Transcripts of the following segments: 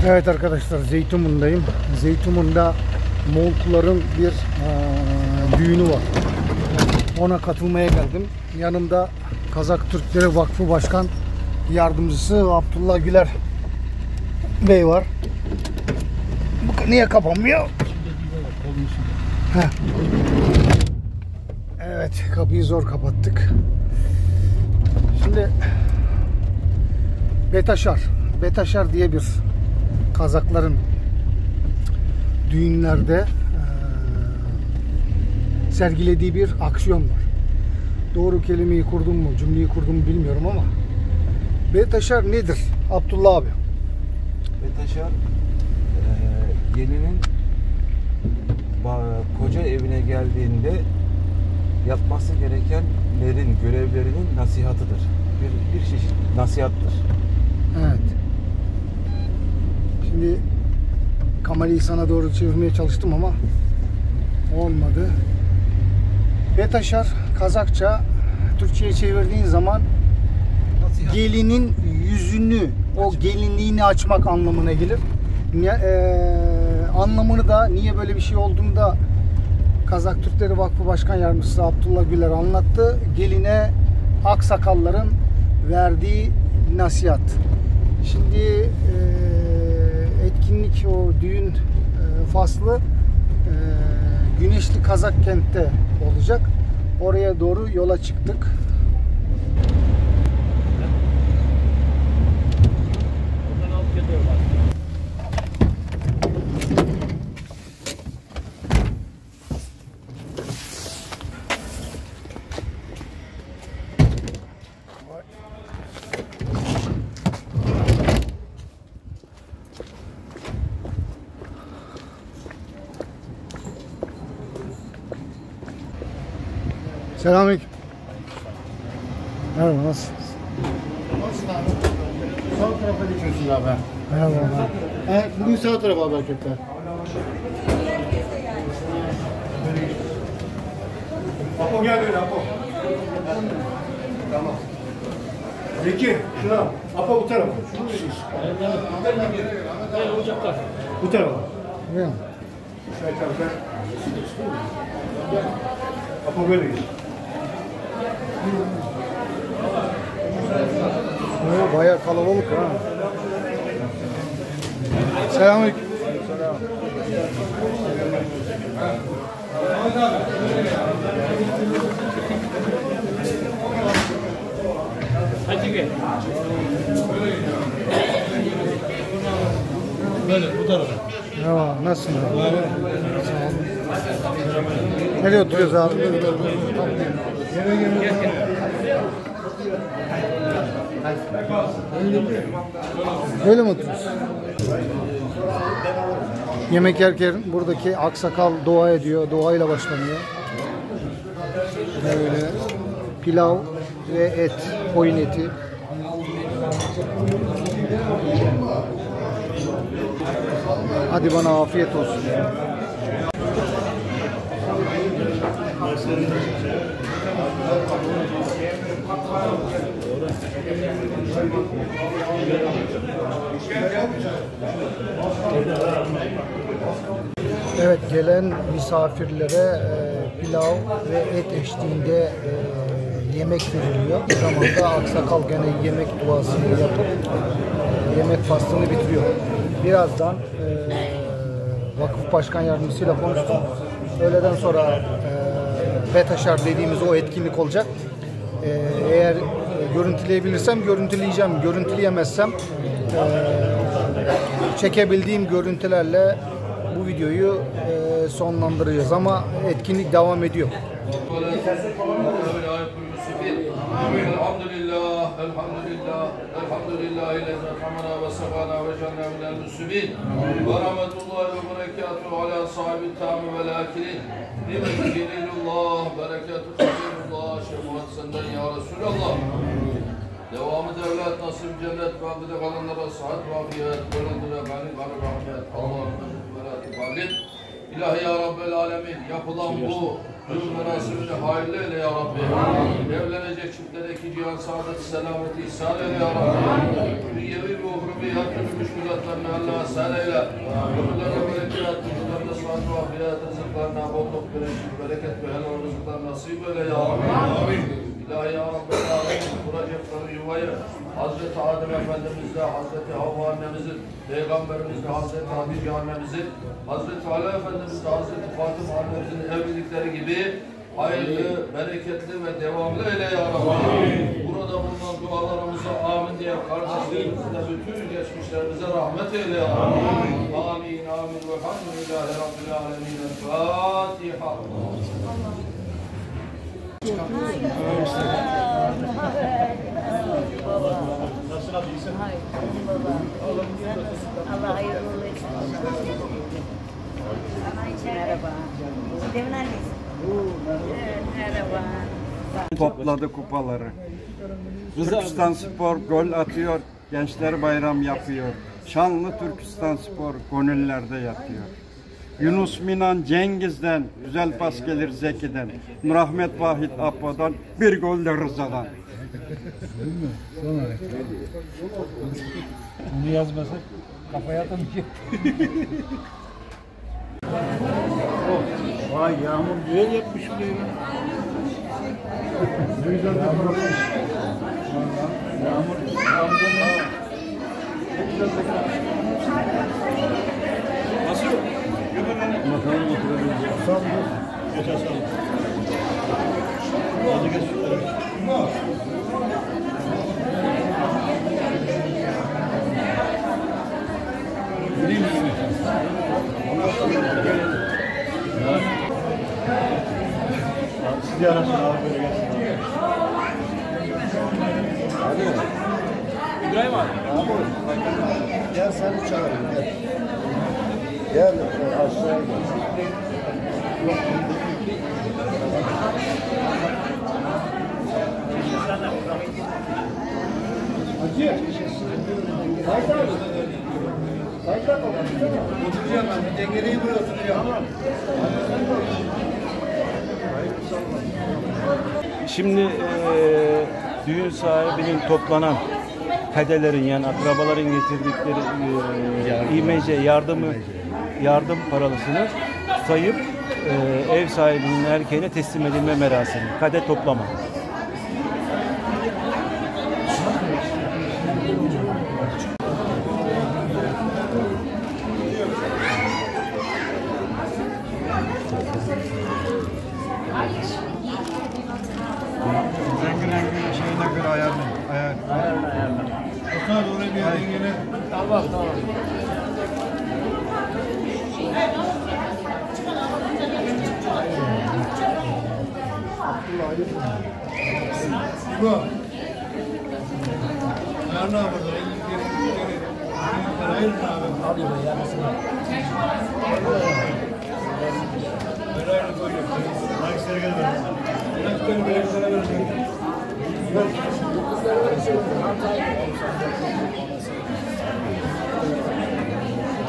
Evet arkadaşlar, Zeytinburnu'ndayım. Zeytinburnu'nda Moğolların bir düğünü var. Ona katılmaya geldim. Yanımda Kazak Türkleri Vakfı Başkan Yardımcısı Abdullah Güler Bey var. Bu niye kapanmıyor? Heh. Evet, kapıyı zor kapattık. Şimdi Betaşar diye bir Kazakların düğünlerde sergilediği bir aksiyon var. Doğru kelimeyi kurdum mu, cümleyi kurdum mu bilmiyorum ama Betaşar nedir Abdullah abi? Betaşar gelinin koca evine geldiğinde yapması gerekenlerin, görevlerinin nasihatıdır. Bir çeşit nasihattır. Evet. Şimdi kamerayı sana doğru çevirmeye çalıştım ama olmadı. Betaşar Kazakça, Türkçe'ye çevirdiğin zaman nasihat. Gelinin yüzünü, o gelinliğini açmak anlamına gelir. Anlamını da niye böyle bir şey olduğunda Kazak Türkleri Vakfı Başkan Yardımcısı Abdullah Güler anlattı. Geline aksakalların verdiği nasihat. Şimdi etkinlik, o düğün faslı Güneşli Kazak kentte olacak. Oraya doğru yola çıktık. Selamünaleyküm. Merhaba, nasılsınız? Nasılsın abi? Sağ tarafa geçiyorsunuz abi. Merhaba abi. Bugün sağ tarafa abi hareketler. Apo gel böyle Apo. Tamam. Zeki, şuna. Apo bu tarafa. Şunu veriyorsun. Bu tarafa. Ne? Şöyle tarafa. Apo böyle gel. Bayağı kalabalık ha. Selamünaleyküm. Hadi gel. Böyle bu tarafa. Merhaba, nasılsın abi? Sağ olun. Nereye oturuyoruz abi? Böyle mi oturuyoruz? Yemek yerken buradaki aksakal dua ediyor. Duayla başlanıyor. Böyle pilav ve et, koyun eti. Hadi bana afiyet olsun. Evet, gelen misafirlere pilav ve et eşliğinde yemek veriliyor. Bu zamanda aksakal gene yemek duasını yapıp yemek faslını bitiriyor. Birazdan vakıf başkan yardımcısıyla konuştum. Öğleden sonra Betaşar dediğimiz o etkinlik olacak. Eğer görüntüleyebilirsem görüntüleyeceğim. Görüntüleyemezsem çekebildiğim görüntülerle bu videoyu sonlandıracağız ama etkinlik devam ediyor. Elhamdülillah elhamdülillah ve sabana ve cenna minel müslümin ve rahmetullahi ve berekatuhu ala sahibi tamı ve lakilin nimetülillah berekatuhu khairullah şefaat senden ya Resulallah. Devamı devlet, nasip, cennet, vakıda kalanlara sıhhat, vafiyet, bölendire, gani, rahmet, Allah'ın ve la tukallim. İlahi ya Rabbel alemin, yapılan bu Ömür menasibini hayırlı eyle ya Rabbi. Evlenecek çiftlere iki cihan saadeti, selameti ihsan eyle ya Rabbi. Dünyevi ve uhrevi her türlü müşkülatlarını Allah'a sen eyle. Ömürlerine berekat, vücutlarına sıhhat ve afiyet, rızıklarına bolluk, bereket ve helal rızıklar nasip eyle ya Rabbi. İlahi ya Rabbi, kuracakları yuvayı Hazreti Adem Efendimiz'le, Hazreti Havva annemizin, Peygamberimiz'le, Hazreti Hatice annemizin, Hazreti Ali Efendimiz'le, Hazreti Fatıma annemizin evlilikleri gibi hayırlı, bereketli ve devamlı eyle ya Rabbi. Burada bulunan dualarımıza amin diye kardeşlerimizle bütün geçmişlerimize rahmet eyle ya Rabbi. Amin, amin. Velhamdülillahi Rabbil alemin. Fatiha. Nasılsın abi, iyisin? Allah hayırlı olsun. Merhaba. Demin annesi. Merhaba. Topladı kupaları. Türkistan Spor gol atıyor, Gençler Bayram yapıyor. Şanlı Türkistan Spor gönüllerde yatıyor. Yunus Minan Cengiz'den, güzel pas gelir Zeki'den. Rahmet Vahit Apo'dan, bir gol de Rıza'dan. Bunu yazmasak kafaya atamayacak. Vay Yağmur güzel yapmış burayı. Ne güzel de bırakmış. Yağmur Nasıl yok? bakalım oturabilir. Sağ ol. Geçer sağ ol. Hadi geç. Gideyim mi? Siz yarasın abi böyle gelsin. Hadi. İbrahim abi. Gel sen çağır. Gel. Gel aşağıya gel. Hacı. Sayın abi. Oturacağım ben. Dengereyi buraya oturacağım. Şimdi düğün sahibinin toplanan hedelerin yani akrabaların getirdikleri imece yardım paralısını sayıp ev sahibinin erkeğine teslim edilme merasimi, kade toplama. Rengin şeyine göre ayarlayın. Otur oraya bir dengene. Tamam tamam. Bu. Ayarına burada. Hayır abi. Abi be yarısını. Ayarına koyuyor. Hangisine gelmedi? Hangisine böyle verecek?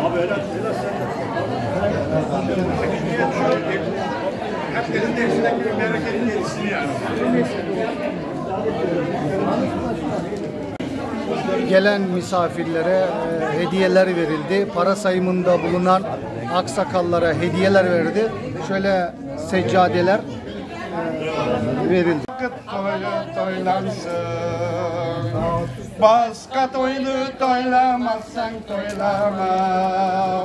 Abi helal sen de. Herkesin dersine gibi bereketin gerisini yani. Gelen misafirlere hediyeler verildi. Para sayımında bulunan aksakallara hediyeler verildi. Şöyle seccadeler verildi. Toylansın. Başka toylu toylamazsan toylama.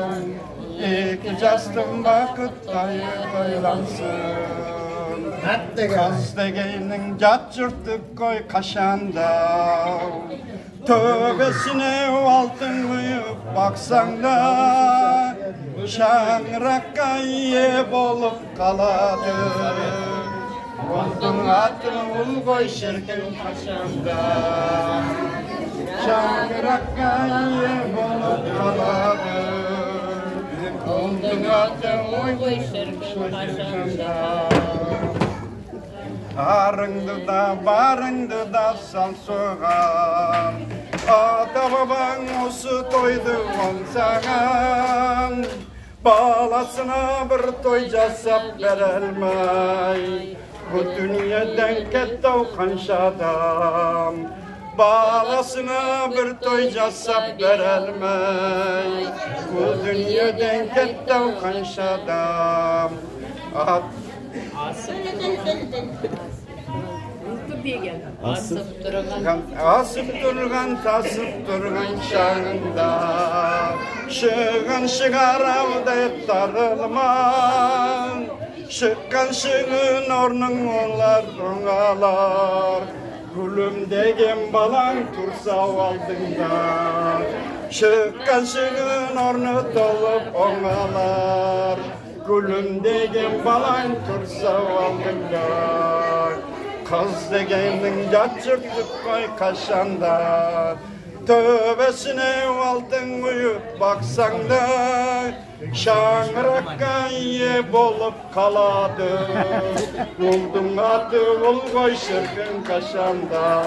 İki castım vakit toylansın. Kız degenin caçırtık koy kaşanda. Tövbesine altınlayıp baksan da şangrakka ye bolup kaladı. Oldun atın ul koy şirkin kaşanda. Şangrakka ye bolup kaladı. Oldun atın ul koy şirkin kaşanda. Arındı da barındı da sal soğan. Ata baban osu toydu on sana. Balasına bir toy jasap berelmey. Bu dünyadan ketdi kança adam. Balasına bir toy jasap berelmey. Bu dünyadan ketdi kança adam. Asıp durgan, tasıp durgan şağında Şığın şıgaravda tarılman Şıkkan şığın ornun onlar onalar Gülüm degen balan tursa aldığında Şıkkan şığın ornu dolup onalar Gülüm degen balan tursa aldığında Kız degenin yatırtıp koy kaşanda Tövbesine altın uyup baksan da Şangırakka iye bolup kaladı Buldum atı bul koy şırkın kaşanda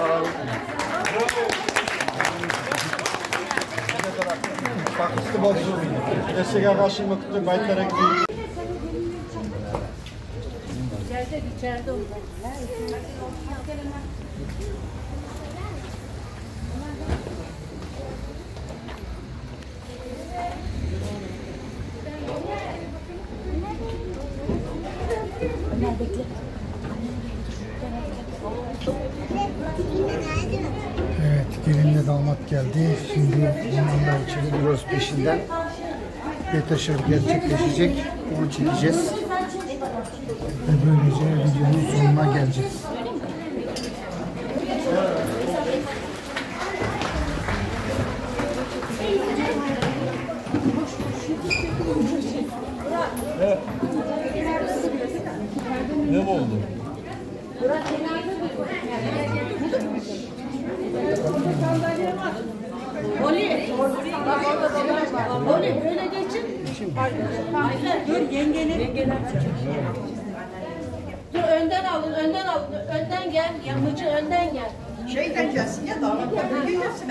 Bakıstı bozdu Esige kaşımıktı baytarek değil İçeride oldu. Evet, gelinle damat geldi. Şimdi onunla içeri giriyoruz peşinden. Betaşır gerçekleşecek. Onu çekeceğiz. Ve böylece videonun sonuna geleceğiz. Ne oldu? Oli böyle geçin. Dur yengeler. Dur önden alın. Önden gel. Yamıcı önden gel. Şeyden gelsin ya damatlar bir gelsin.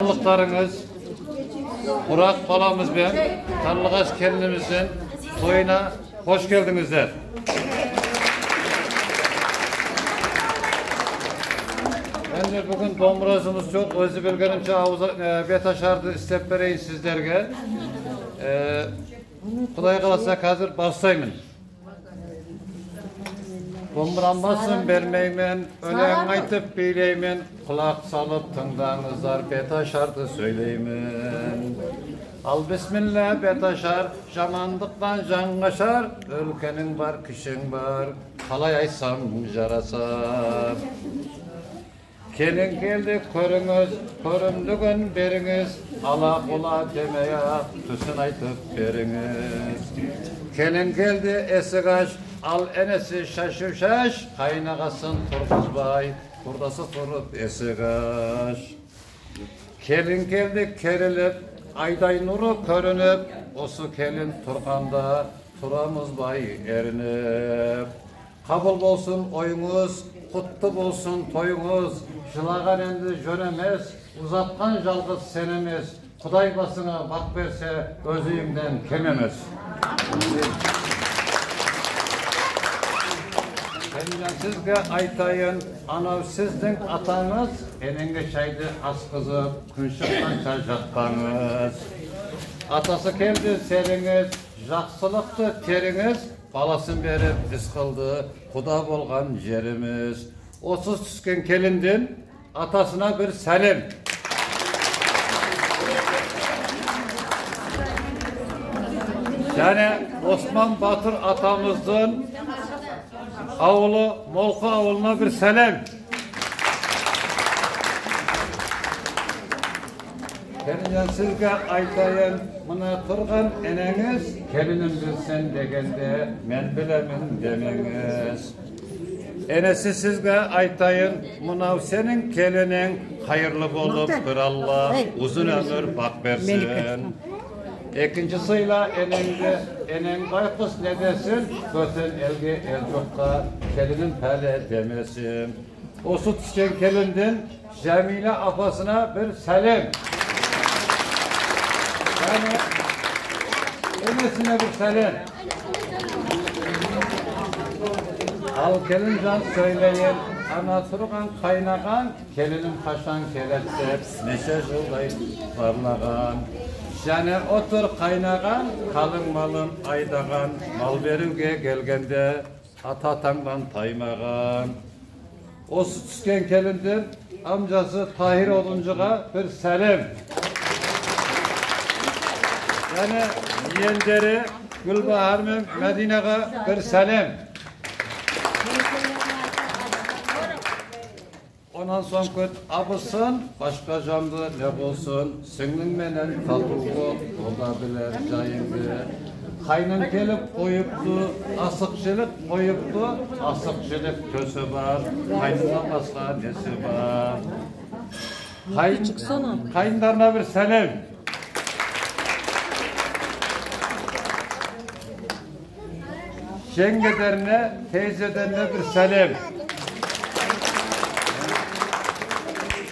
Tanrılıklarınız, Burak balamız ben, Tanrıgaç kendimizin toyuna hoş geldinizler. Bence bugün domburazımız çok, özü bilgenimce betaşardı istep bereyin sizlerge. Kuday kalasak hazır başlaymayın. Domburam basın vermeymen, ölen aytıp beyleymen, kulak salıp tındağınızlar betaşardı söyleymen. Al bismillah betaşar, jamandıktan can kaşar, ülkenin var kişin var, kalay aysam jarasar. Kelin geldi körünüz, körümdügün beriniz, ala kula demeye tüsün aytıp beriniz. Kelin geldi esigaş, al enesi şaşı şaş, kaynağasın turguzbay, kurdası turup esigaş. Kelin geldi kerilip, ayday nuru körünüp, osu kelin turkanda, turamız bay erinip. Kabul olsun oyunuz, kutlu olsun toyunuz, şılagan endi jöremez, uzatkan жалғыз senemiz, Kuday basına bak verse gözüyümden kememez. Ben sizge aytayın, anav sizdin atanız, enenge çaydı az kızıp, künşükten çayjatkanız. Atası keldi seriniz, жақсылықты teriniz, balaсын berip biz kıldı, Kuda bolgan jerimiz. Osuz tüsken kelinden atasına bir selam. Yani Osman Batır atamızın avulu Molka avuluna bir selam. Kelinen sizge aytayın, mına turgan eneniz, kelinim bilsen degende, men bilemin demeniz. Enesi sizge aytayın, munav senin kelinin hayırlı bolup bir Allah uzun ömür bak versin. İkincisıyla enen kaykıs ne desin? Götün elge el çokka kelinin pele demesin. O süt içen kelinden Cemile apasına bir selam. Yani enesine bir selam. Al gelin can söyleyin, anasırgan kaynagan, kelinin kaşan keletse, neşe yılday parlagan. Yani otur kaynagan, kalın malın aydagan, mal veruge gelgende, atatandan taymagan. O sütüken kelinden amcası Tahir oluncuğa bir selam. Yani yeğenleri Gülbahar Medine'ye bir selam. Ondan sonra köt abısın, başka canlı ne olsun, singin menen tatlığı olabilir cayındı. Kaynın gelip koyuptu, asıkçılık koyuptu, asıkçılık kösü var, kaynından başka nesi var. Kayınlarına bir selam. Yengelerine, teyzelerine bir selam.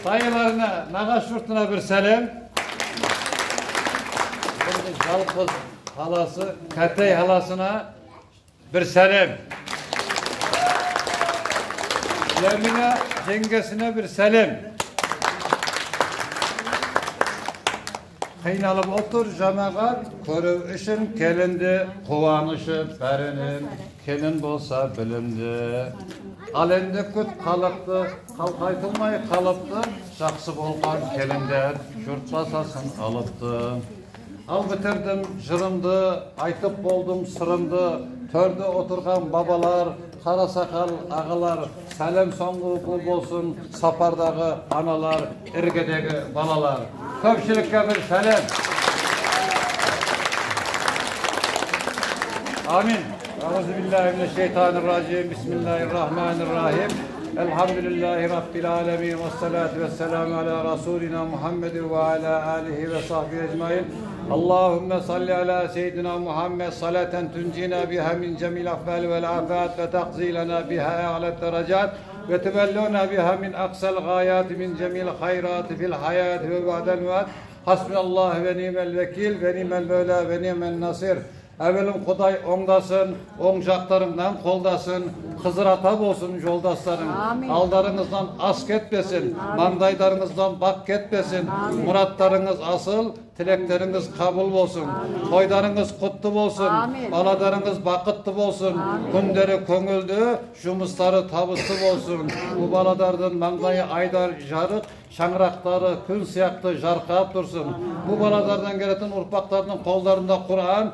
Dayılarına, nagaşurtuna bir selam. Jalpız halası, Katey halasına bir selam. Cemile yengesine bir selam. Kıynalıp otur cemaat, körüv işin kelindi, kuvanışı berinin, kelin bolsa bilindi. Alende küt kalıptı, kalkaytılmayı kalıptı, жақсы bolgan kelinder, şurt basasın alıptı. Al bitirdim jırımdı, aytıp boldum sırımdı, törde oturgan babalar, kara sakal ağalar, selam soңguluklu bolsun, sapardağı analar, irgedegi balalar. Köpçülükке bir selam. Amin. Euzubillahimineşşeytanirracim. Bismillahirrahmanirrahim. Elhamdülillahi Rabbil alemin. Vessalatu vesselamu ala Resulina Muhammed ve ala alihi ve sahbihi ecmain. Allahümme salli ala seyyidina Muhammed salaten tuncina biha min cemil afbal vel afat ve takzilena biha a'la derecat ve tebelluna biha min aksal gayat min cemil hayrat fil hayat ve ba'del vat. Hasbunallah ve ni'mel vekil ve ni'mel mevla ve ni'mel nasir. Evelim Kuday oңdasın, oң жақтарыңdan қолдасın, Kızır ata olsun yoldaşlarım. Amin. Aldarınızdan as ketmesin, mandaylarınızdan bak ketmesin, muratlarınız asıl, tilekleriniz kabul olsun, toylarınız kutlu olsun, balalarınız bakıtlı olsun, günleri köngüldü, şumusları tabısı olsun. Bu balalardan mangayı aydar jarık, şangrakları gün siyaktı jarkap dursun. Bu balalardan gelen urpaklarının kollarında Kur'an,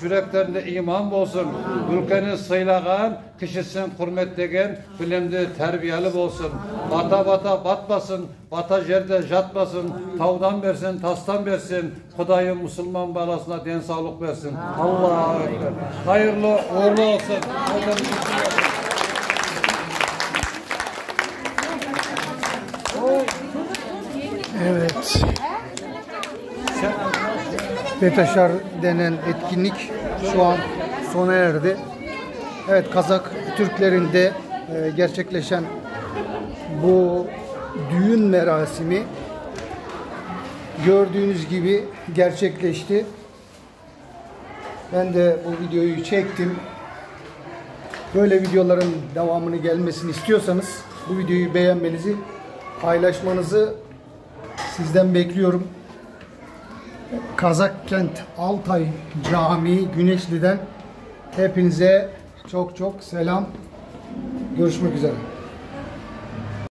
yüreklerinde iman olsun. Ülkeni sıylagan, kişisin hürmetlegen, bilimli, terbiyeli olsun. Bata bata batmasın, bata yerde jatmasın, tavdan versin, tastan versin. Kudayı Müslüman balasına den sağlık versin. Allah'a ekber. Hayırlı uğurlu olsun. Evet. Betaşar denen etkinlik şu an sona erdi. Evet, Kazak Türklerinde gerçekleşen bu düğün merasimi gördüğünüz gibi gerçekleşti. Ben de bu videoyu çektim. Böyle videoların devamını gelmesini istiyorsanız bu videoyu beğenmenizi, paylaşmanızı sizden bekliyorum. Kazakkent Altay Camii Güneşli'den hepinize çok çok selam. Görüşmek üzere.